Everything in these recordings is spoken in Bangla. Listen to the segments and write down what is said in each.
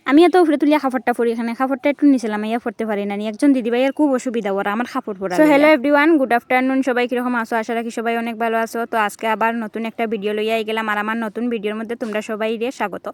আমি এত উপরে তুলিয়া খাফরটা পরি, এখানে খাফরটা একটু নিছিলাম, ইয়া পড়তে পারি না, একজন দিদিভাইয়ের খুব অসুবিধা ওরা আমার খাফর পরা। So hello everyone, good afternoon, সবাই কিরকম আছো? আশা রাখি সবাই অনেক ভালো আছো। তো আজকে আবার নতুন একটা ভিডিও লইয়া গেলাম, আর আমার নতুন ভিডিওর মধ্যে তোমরা সবাই রে স্বাগত।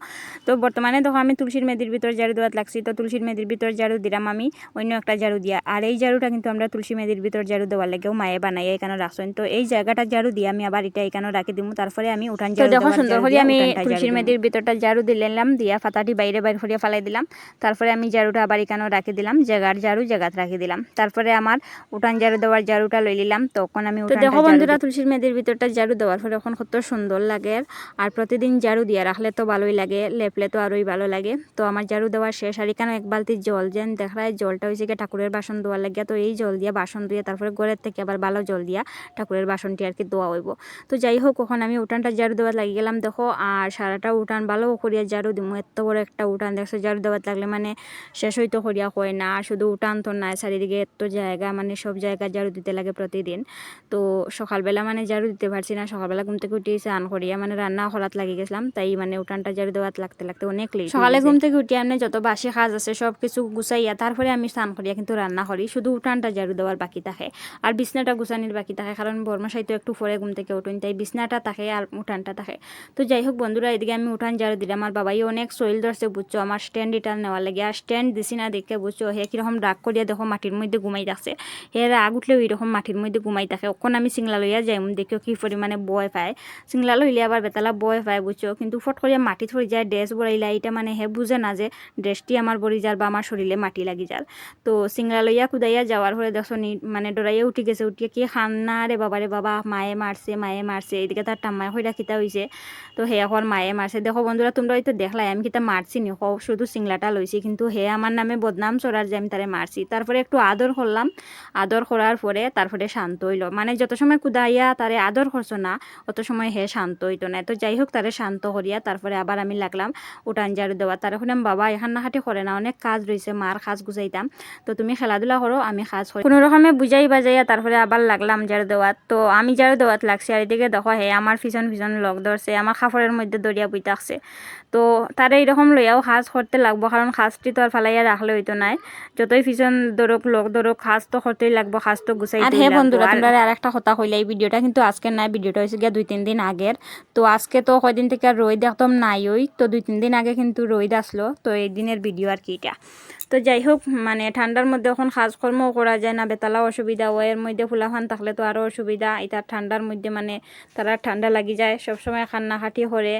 তো বর্তমানে দেখো আমি তুলসীর মেদির ভিতর ঝাড়ু দেওয়াত লাগছি। তো তুলসীর মেদির ভিতর ঝাড়ু দিলাম আমি অন্য একটা ঝাড়ু দিয়া, আর এই ঝাড়ুটা কিন্তু আমরা তুলসী মেদির ভিতর ঝাড়ু দেওয়ার লাগেও মায়ে বানাই এখানে রাখছেন। তো এই জায়গাটা ঝাড়ু দিয়ে আমি আবার এটা এখানে রাখি দিব, তারপরে আমি উঠান ঝাড়ু দেখো সুন্দর করে আমি তুলসীর মেদির ভিতরটা ঝাড়ু দিলাম, দিয়া ফাতাটি বাইরে বাইরে করিয়া ফালাই দিলাম। তারপরে আমি ঝাড়ুটা আবার এখানেও রাখি দিলাম, জায়গার ঝাড়ু জায়গাত রাখি দিলাম। তারপরে আমার উঠান ঝাড়ু দেওয়ার ঝাড়ুটা লই নিলাম। তখন আমি দেখো বন্ধুরা তুলসীর মেদির ভিতরটা ঝাড়ু দেওয়ার পরে এখন কত সুন্দর লাগে। আর প্রতিদিন ঝাড়ু দিয়ে রাখলে তো ভালোই লাগে, লেপলে তো আরোই ভালো লাগে। তো আমার ঝাড়ু দেওয়ার শেষ, আর এখানে এক বালতি জল যেন দেখায়, জলটা হয়েছে গিয়ে ঠাকুরের বাসন ধোয়ার লাগে। তো এই জল দিয়ে বাসন ধুয়ে তারপরে ঘরের থেকে আবার ভালো জল দিয়া ঠাকুরের বাসনটি আর কি ধোয়া হইব। তো যাই হোক, ওখানে আমি উঠানটা ঝাড়ু দেওয়া লাগি গেলাম দেখো। আর সারাটা উঠান ভালো করিয়া ঝাড়ু দিব, এত বড় একটা উঠান দেখছো, ঝাড়ু দেওয়াত লাগলে মানে শেষ হইতো করিয়া হয় না। আর শুধু উঠান তো নাই, চারিদিকে এত জায়গা, মানে সব জায়গা ঝাড়ু দিতে লাগে প্রতিদিন। তো সকালবেলা মানে ঝাড়ু দিতে পারছি না, সকালবেলা ঘুম থেকে উঠে স্নান করিয়া মানে রান্না করাত লাগি গেছিলাম, তাই মানে উঠানটা ঝাড়ু দেওয়াত লাগতে লাগতে অনেক লেট। সকালে ঘুম থেকে উঠিয়া মানে যত বাসি কাজ আছে সব কিছু গুছাইয়া তারপরে আমি স্নান করিয়া কিন্তু রান্না করি, শুধু উঠানটা ঝাড়ু দেওয়ার বাকি থাকে আর বিছনাটা গুছানির বাকি থাকে, কারণ বর্মশাই তো একটু পরে ঘুম থেকে উঠুন, তাই বিছনাটা থাকে আর উঠানটা থাকে। তো যাই হোক বন্ধুরা, এদিকে আমি উঠান ঝাড়ু দিলাম। আমার বাবাই অনেক শরীর ধরছে বুঝছো, আমার স্ট্যান্ড রিটার্ন নেওয়ার লাগে, আর স্ট্যান্ড দিছি না দেখে বুঝছো হে কিরকম রাগ করিয়া দেখো মাটির মধ্যে ঘুমাই থাকছে। হে রাগ উঠলেও এরকম মাটির মধ্যে ঘুমাই থাকে। ওখন আমি সিংলা লইয়া যাই, দেখো কি পরিমাণে বয় পায়, সিংলা লইলে আবার বেতালা বয় পায় বুঝছো, কিন্তু ফট করিয়া মাটি থরি যায়, ড্রেস বড়াইলা, এটা মানে হে বুঝে না যে ড্রেসটি আমার বড়ি যার বা আমার শরীরে মাটি লাগি যার। তো সিংলা লইয়া কুদাইয়া যাওয়ার পরে দেখো মানে ডরাইয়া উঠি গেছে, উঠিয়ে কি খান্না রে বাবা রে বাবা, মায়ে মারছে মায়ে মারছে, এদিকে তার টাম্মায় হইরা খিতা হয়েছে। তো হে এখন মায়ে মারছে। দেখো বন্ধুরা, তোমরা হয়তো দেখলাই আমি কিতা মারছি নি, শুধু সিংলাটা লইছি, কিন্তু হে আমার নামে বদনাম চড়ার যে আমি তারে মারছি। তারপরে একটু আদর করলাম, আদর করার পরে তারপরে শান্ত হইল। মানে যত সময় কুদাইয়া তারে আদর করছো না অত সময় হে শান্ত হইতো না। তো যাই হোক, তারে শান্ত করিয়া তারপরে আবার আমি লাগলাম উঠান ঝাড়ু দেওয়া। তার এখন বাবা এখান না হাঁটি করে না, অনেক কাজ রয়েছে, মার কাজ গুছাইতাম, তো তুমি খেলাধুলা করো আমি কাজ করি, কোনো রকমে বুঝাই বাজাইয়া তারপরে আবার লাগলাম ঝাড়ু দেওয়াত। তো আমি ঝাড়ু দেওয়াত লাগছি, আর এদিকে দেখো হে আমার পিছন পিছন লগ ধরছে, আমার কাপড়ের মধ্যে দরিয়া বইতে আসছে। তো তারে এইরকম লইয়াও কাজ করতে লাগবো, কারণ কাজটি তো আর ফালাইয়া রাখলে হইতো নাই, যতই পিছন দরক লোক দরক কাজ তো করতেই লাগবো, কাজ তো গুছাই। আর হে বন্ধুরা, তোমরা আর একটা কথা কইলে, এই ভিডিওটা কিন্তু আজকে নাই, ভিডিওটা হয়েছে গিয়া 2-3 দিন আগের। তো আজকে তো কয়দিন থেকে রোদ একদম নাই, ওই তো 2-3 দিন আগে কিন্তু রোদ আসলো, তো এই দিনের ভিডিও আর কি এটা। তো যাই হোক, মানে ঠান্ডার মধ্যে এখন কাজকর্মও করা যায় না, বেতালা অসুবিধা, ওয়ের মধ্যে ফুলাফান থাকলে তো আরও অসুবিধা। এটা ঠান্ডার মধ্যে মানে তারা ঠান্ডা লাগি যায়, সবসময় কান্নাকাটি করে,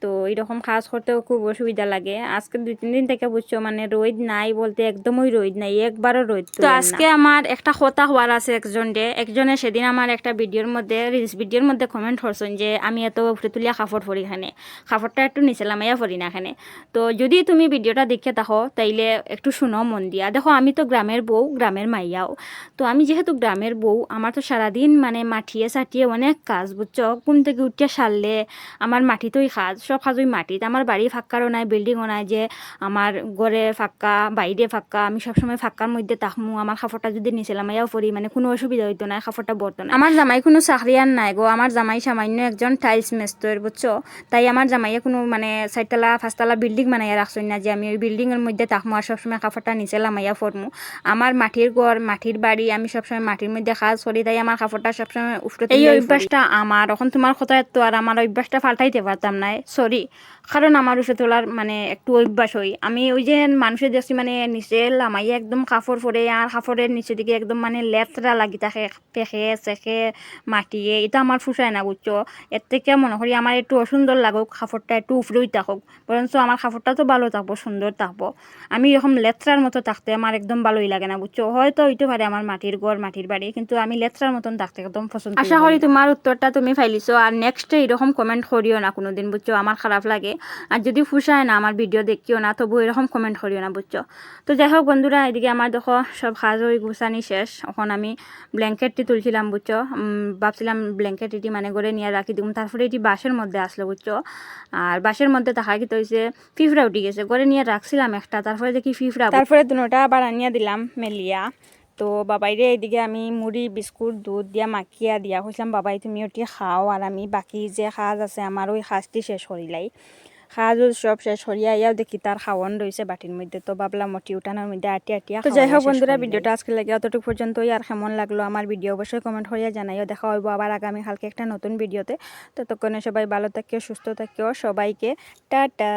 তো এইরকম কাজ করতেও খুব অসুবিধা লাগে। আজকে 2-3 দিন থেকে বুঝছো মানে রোদ নাই বলতে একদমই রোদ নাই, একবারও রোদ। তো আজকে আমার একটা কথা হওয়ার আছে একজনে সেদিন আমার একটা ভিডিওর মধ্যে, রিলস ভিডিওর মধ্যে কমেন্ট করছেন যে আমি এত উপরে তুলিয়া কাপড় পরি, এখানে কাপড়টা একটু নিচে লামাইয়া পরি না এখানে। তো যদি তুমি ভিডিওটা দেখে থাকো তাইলে একটু শুনো মন দিয়া। দেখো আমি তো গ্রামের বউ, গ্রামের মাইয়াও। তো আমি যেহেতু গ্রামের বউ, আমার তো সারাদিন মানে মাঠিয়ে সাটিয়ে অনেক কাজ বুঝছো, ঘুম থেকে উঠিয়া সারলে আমার মাটিতেই কাজ, সব কাজই মাটিত। আমার বাড়ি ফাঁক্কারও নাই, বিল্ডিংও নাই যে আমার ঘরে ফাঁক্কা বাইরে ফাঁক্কা, আমি সবসময় ফাঁক্কার মধ্যে তাকমু। আমার কাপড়টা যদি নিছিলাম মাইয়াও পরি মানে কোনো অসুবিধা হইতো না, কাপড়টা বর্ত না। আমার জামাই কোনো চাকরিয়ান নাই গো, আমার জামাই সামান্য একজন টাইলস মেস্তর বুঝছো, তাই আমার জামাইয়ে কোনো মানে 4তলা 5তলা বিল্ডিং বানাইয়া রাখছেন না যে আমি ওই বিল্ডিং এর মধ্যে তাকমু আর সবসময় কাপড়টা নিচে লামাইয়া ফরমু। আমার মাটির ঘর, মাটির বাড়ি, আমি সবসময় মাটির মধ্যে কাজ করি, তাই আমার কাপড়টা সবসময় উফরে। এই অভ্যাসটা আমার, এখন তোমার কথা তো আর আমার অভ্যাসটা পাল্টাইতে পারতাম না, সরি। কারণ আমার উঠে তোলার মানে একটু অভ্যাস হই আমি, ওই যে মানুষের দেখছি মানে নিচে লামাইয়া একদম কাপড় পরে, আর কাপড়ের নিচে দিকে একদম মানে লেতরা লাগি থাকে, পেখে চেখে মাটিয়ে, এটা আমার ফুসায় না বুঝছো। এর থেকে মনে করি আমার একটু অসুন্দর লাগুক, কাপড়টা একটু উফরেই থাকুক, বরঞ্চ আমার কাপড়টা তো ভালো থাকবো, সুন্দর থাকবো। আমি এরকম লেত্রার মতো থাকতে আমার একদম ভালোই লাগে না বুঝছো। হয়তো হইতে পারে আমার মাটির ঘর মাটির বাড়ি, কিন্তু আমি লেত্রার মতন থাকতে একদম পছন্দ। আশা করি তোমার উত্তরটা তুমি ফাইলিছো, আর নেক্সট এরকম কমেন্ট করিও না কোনোদিন বুঝছো, আমার খারাপ লাগে। আর যদি ফুসায় না আমার ভিডিও দেখিও না, তবু এরকম কমেন্ট করিও না বুঝছো। তো যাই হোক বন্ধুরা, এদিকে আমার দেখো সব কাজ হয়ে গুছানি শেষ। এখন আমি ব্ল্যাঙ্কেটটি তুলছিলাম বুঝছো, ভাবছিলাম ব্ল্যাঙ্কেটটি মানে করে নিয়ে রাখি দিব, তারপরে এটি বাসের মধ্যে আসলো বুঝছো। আর বাসের মধ্যে থাকা কি তো হয়েছে, ফিফড়া উঠে গেছে, করে নিয়ে রাখছিলাম একটা, তারপরে দেখি ফিফড়া, তারপরে দুটা আবার আনিয়া দিলাম মেলিয়া। তো বাবাইরে এইদিকে আমি মুড়ি বিস্কুট দুধ দিয়া মাখিয়া দিয়া কইলাম বাবাই তুমি ওটি খাও, আর আমি বাকি যে কাজ আছে আমার ওই কাজটি শেষ করিলাই। খাওয়া সব শেষ করিয়া ইয়াও দেখি তার খাওয়ান রয়েছে বাটির মধ্যে, তো ভাবলাম মোটি উঠানোর মধ্যে আটিয়া তো যাই হোক বন্ধুরা, ভিডিওটা আজকে লাগে অতটুকু পর্যন্তই। আর কেমন লাগলো আমার ভিডিও অবশ্যই কমেন্ট করিয়া জানাইও। দেখা হইব আবার আগামীকালকে একটা নতুন ভিডিওতে। ততক্ষণে সবাই ভালো থাকিও, সুস্থ থাকিও, সবাইকে টাটা।